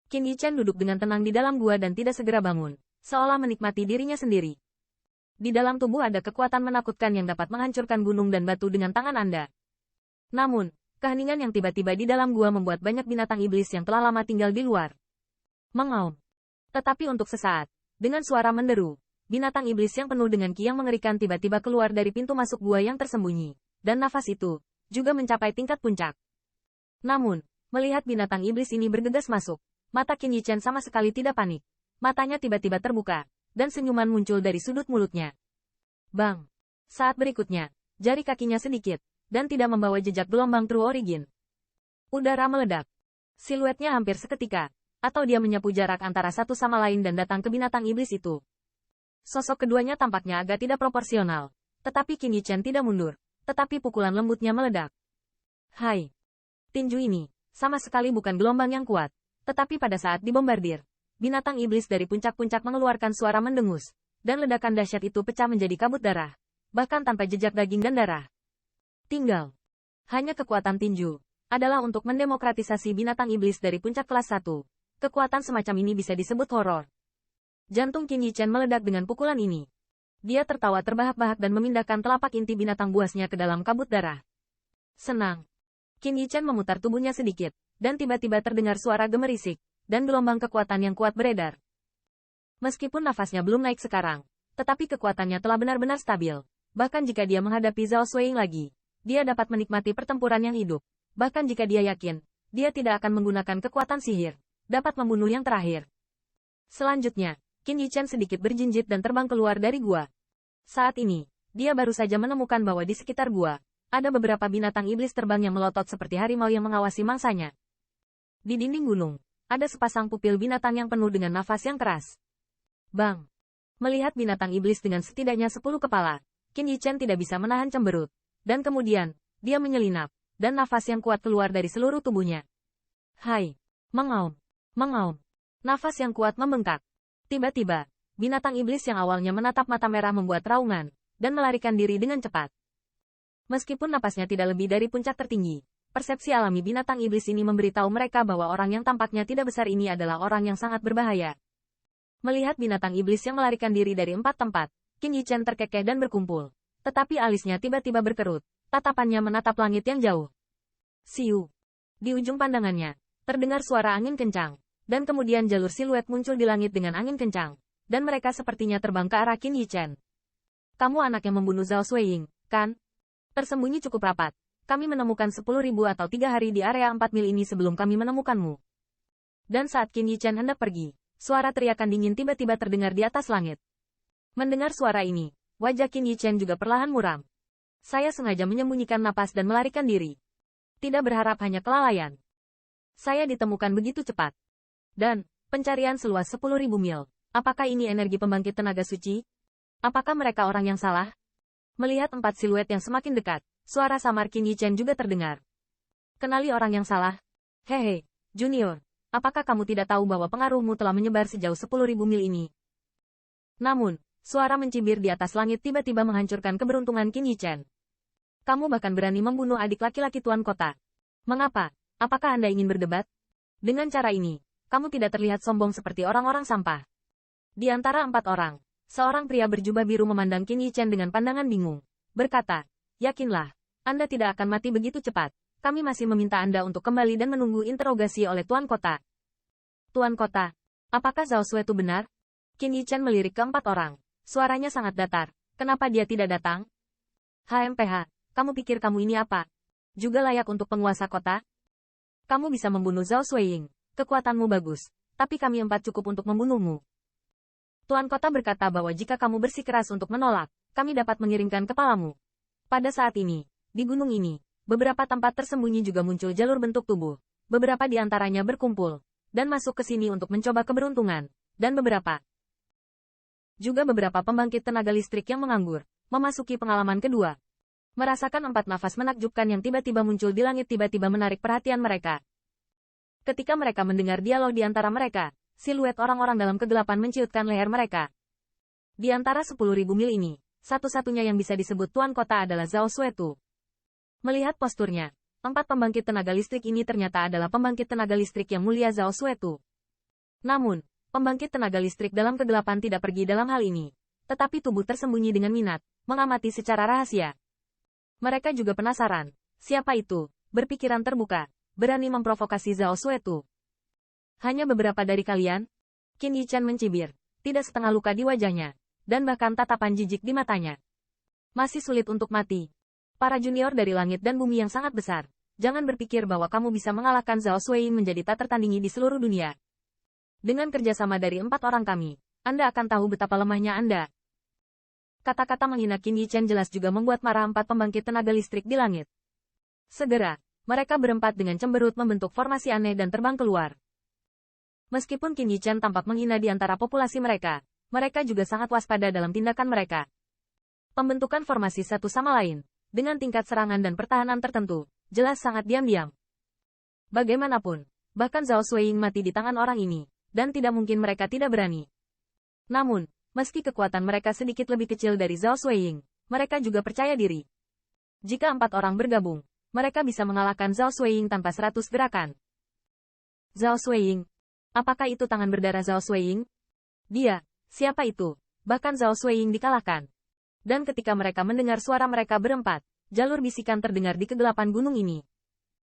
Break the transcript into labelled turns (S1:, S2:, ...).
S1: Qin Yichen duduk dengan tenang di dalam gua dan tidak segera bangun, seolah menikmati dirinya sendiri. Di dalam tubuh ada kekuatan menakutkan yang dapat menghancurkan gunung dan batu dengan tangan Anda. Namun, keheningan yang tiba-tiba di dalam gua membuat banyak binatang iblis yang telah lama tinggal di luar mengaum. Tetapi untuk sesaat, dengan suara menderu, binatang iblis yang penuh dengan ki yang mengerikan tiba-tiba keluar dari pintu masuk gua yang tersembunyi, dan nafas itu juga mencapai tingkat puncak. Namun, melihat binatang iblis ini bergegas masuk, mata Qin Yichen sama sekali tidak panik. Matanya tiba-tiba terbuka, dan senyuman muncul dari sudut mulutnya. Bang! Saat berikutnya, jari kakinya sedikit, dan tidak membawa jejak gelombang True Origin. Udara meledak. Siluetnya hampir seketika, atau dia menyapu jarak antara satu sama lain dan datang ke binatang iblis itu. Sosok keduanya tampaknya agak tidak proporsional, tetapi Qin Yichen tidak mundur, tetapi pukulan lembutnya meledak. Hai! Tinju ini, sama sekali bukan gelombang yang kuat, tetapi pada saat dibombardir, binatang iblis dari puncak-puncak mengeluarkan suara mendengus, dan ledakan dahsyat itu pecah menjadi kabut darah, bahkan tanpa jejak daging dan darah. Tinggal. Hanya kekuatan tinju, adalah untuk mendemokratisasi binatang iblis dari puncak kelas 1. Kekuatan semacam ini bisa disebut horor. Jantung Qin Yichen meledak dengan pukulan ini. Dia tertawa terbahak-bahak dan memindahkan telapak inti binatang buasnya ke dalam kabut darah. Senang. Qin Yichen memutar tubuhnya sedikit, dan tiba-tiba terdengar suara gemerisik, dan gelombang kekuatan yang kuat beredar. Meskipun nafasnya belum naik sekarang, tetapi kekuatannya telah benar-benar stabil. Bahkan jika dia menghadapi Zhao Xueying lagi, dia dapat menikmati pertempuran yang hidup. Bahkan jika dia yakin, dia tidak akan menggunakan kekuatan sihir, dapat membunuh yang terakhir. Selanjutnya, Qin Yichen sedikit berjinjit dan terbang keluar dari gua. Saat ini, dia baru saja menemukan bahwa di sekitar gua, ada beberapa binatang iblis terbang yang melotot seperti harimau yang mengawasi mangsanya. Di dinding gunung, ada sepasang pupil binatang yang penuh dengan nafas yang keras. Bang! Melihat binatang iblis dengan setidaknya 10 kepala, Qin Yichen tidak bisa menahan cemberut. Dan kemudian, dia menyelinap, dan nafas yang kuat keluar dari seluruh tubuhnya. Hai! Mengaum! Mengaum! Nafas yang kuat membengkak. Tiba-tiba, binatang iblis yang awalnya menatap mata merah membuat raungan, dan melarikan diri dengan cepat. Meskipun napasnya tidak lebih dari puncak tertinggi, persepsi alami binatang iblis ini memberitahu mereka bahwa orang yang tampaknya tidak besar ini adalah orang yang sangat berbahaya. Melihat binatang iblis yang melarikan diri dari 4 tempat, Qin Yichen terkekeh dan berkumpul. Tetapi alisnya tiba-tiba berkerut, tatapannya menatap langit yang jauh. Siu. Di ujung pandangannya, terdengar suara angin kencang, dan kemudian jalur siluet muncul di langit dengan angin kencang, dan mereka sepertinya terbang ke arah Qin Yichen. Kamu anak yang membunuh Zhao Xueying, kan? Tersembunyi cukup rapat. Kami menemukan 10.000 atau 3 hari di area 4 mil ini sebelum kami menemukanmu. Dan saat Qin Yichen hendak pergi, suara teriakan dingin tiba-tiba terdengar di atas langit. Mendengar suara ini, wajah Qin Yichen juga perlahan muram. Saya sengaja menyembunyikan napas dan melarikan diri. Tidak berharap hanya kelalaian. Saya ditemukan begitu cepat. Dan, pencarian seluas 10.000 mil. Apakah ini energi pembangkit tenaga suci? Apakah mereka orang yang salah? Melihat 4 siluet yang semakin dekat, suara samar Qin Yichen juga terdengar. Kenali orang yang salah? Hehe, Junior. Apakah kamu tidak tahu bahwa pengaruhmu telah menyebar sejauh 10.000 mil ini? Namun, suara mencibir di atas langit tiba-tiba menghancurkan keberuntungan Qin Yichen. Kamu bahkan berani membunuh adik laki-laki tuan kota. Mengapa? Apakah Anda ingin berdebat? Dengan cara ini, kamu tidak terlihat sombong seperti orang-orang sampah. Di antara 4 orang, seorang pria berjubah biru memandang Qin Yichen dengan pandangan bingung. Berkata, yakinlah, Anda tidak akan mati begitu cepat. Kami masih meminta Anda untuk kembali dan menunggu interogasi oleh Tuan Kota. Tuan Kota, apakah Zhao Xue itu benar? Qin Yichen melirik ke 4 orang. Suaranya sangat datar. Kenapa dia tidak datang? HMPH, kamu pikir kamu ini apa? Juga layak untuk penguasa kota? Kamu bisa membunuh Zhao Xueying. Kekuatanmu bagus, tapi kami 4 cukup untuk membunuhmu. Tuan Kota berkata bahwa jika kamu bersikeras untuk menolak, kami dapat mengiringkan kepalamu. Pada saat ini, di gunung ini, beberapa tempat tersembunyi juga muncul jalur bentuk tubuh. Beberapa di antaranya berkumpul, dan masuk ke sini untuk mencoba keberuntungan, dan beberapa pembangkit tenaga listrik yang menganggur, memasuki pengalaman kedua. Merasakan 4 nafas menakjubkan yang tiba-tiba muncul di langit tiba-tiba menarik perhatian mereka. Ketika mereka mendengar dialog di antara mereka, siluet orang-orang dalam kegelapan menciutkan leher mereka. Di antara 10.000 mil ini, satu-satunya yang bisa disebut Tuan Kota adalah Zhao Xuetu. Melihat posturnya, 4 pembangkit tenaga listrik ini ternyata adalah pembangkit tenaga listrik yang mulia Zhao Xuetu. Namun, pembangkit tenaga listrik dalam kegelapan tidak pergi dalam hal ini. Tetapi tubuh tersembunyi dengan minat, mengamati secara rahasia. Mereka juga penasaran. Siapa itu? Berpikiran terbuka, berani memprovokasi Zhao Xuetu. Hanya beberapa dari kalian? Qin Yichan mencibir, tidak setengah luka di wajahnya, dan bahkan tatapan jijik di matanya. Masih sulit untuk mati. Para junior dari langit dan bumi yang sangat besar. Jangan berpikir bahwa kamu bisa mengalahkan Zhao Xueying menjadi tak tertandingi di seluruh dunia. Dengan kerjasama dari 4 orang kami, Anda akan tahu betapa lemahnya Anda. Kata-kata menghina Qin Yichan jelas juga membuat marah 4 pembangkit tenaga listrik di langit. Segera, mereka berempat dengan cemberut membentuk formasi aneh dan terbang keluar. Meskipun Qin Yichan tampak menghina di antara populasi mereka juga sangat waspada dalam tindakan mereka. Pembentukan formasi satu sama lain, dengan tingkat serangan dan pertahanan tertentu, jelas sangat diam-diam. Bagaimanapun, bahkan Zhao Xueying mati di tangan orang ini, dan tidak mungkin mereka tidak berani. Namun, meski kekuatan mereka sedikit lebih kecil dari Zhao Xueying, mereka juga percaya diri. Jika 4 orang bergabung, mereka bisa mengalahkan Zhao Xueying tanpa 100 gerakan. Zhao Xueying. Apakah itu tangan berdarah Zhao Xueying? Dia, siapa itu? Bahkan Zhao Xueying dikalahkan. Dan ketika mereka mendengar suara mereka berempat, jalur bisikan terdengar di kegelapan gunung ini.